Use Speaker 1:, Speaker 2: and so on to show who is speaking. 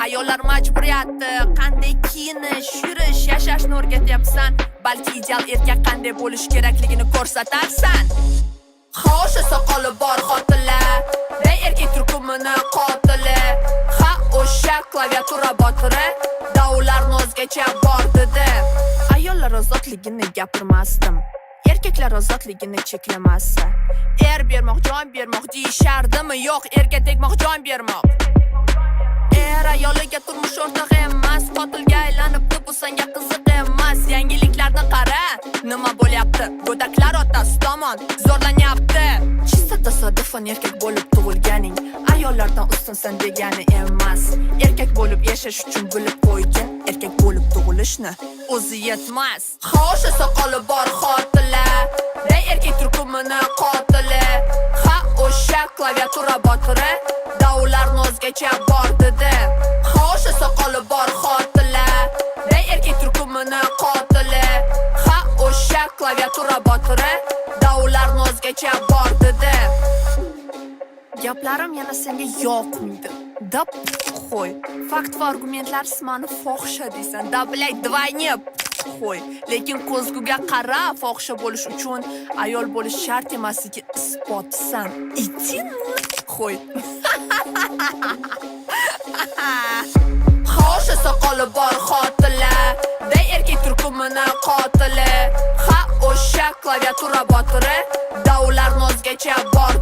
Speaker 1: Ayollar majburiyati, qanday kiyinish, yurish, yashashni o'rgatyapsan. Balki ideal erkak qanday bo'lish kerakligini ko'rsatarsan. Xo'sh, soqoli bor xotinlar, ey erkak turkumini qotili. Ha, o'sha klaviatura botiri, davlarni o'zgacha bor dedi. Ayollar ozodligini gapirmasdim, erkaklar ozodligini cheklamasa. Bermoq, jon bermoq deyishardimi? Yo'q, erga tegmoq, jon bermoq. Ayoliga turmush o'rtog'i emas, qotilga aylanibdi, bu senga qiziq emas. Yangiliklarni qara, nima bo'lyapti? Go'daklar otasi tomon zo'rlanyapti. Chista tasodifan erkak bo'lib tug'ilganing ayollardan ustunsan degani emas. Erkak bo'lib yashash uchun bilib qo'ygin, erkak bo'lib tug'ilishni o'zi yetmas. Xo'sh, soqoli bor xotinlar, ey erkak turkumini qotili. Ha, o'sha klaviatura botiri, davlarni o'zgacha bor dedi. Xo'sh, soqoli bor xotinlar, ey erkak turkumini qotili. Ha, o'sha klaviatura botiri, davlarni o'zgacha bor dedi. Gaplarim yana senga yoqmaydi. Da qo'y. Fakt va argumentlarsiz meni fohisha deysan. Da blay двойне qo'y. Lekin ko'zguga qara, fohisha bo'lish uchun ayol bo'lish shart emasligi isbotsan. Itin qo'y. Xo'sh, soqoli bor xotinlar, ey erkak turkumini qotili. Ha, o'sha klaviatura botiri, davlarni o'zgacha bor.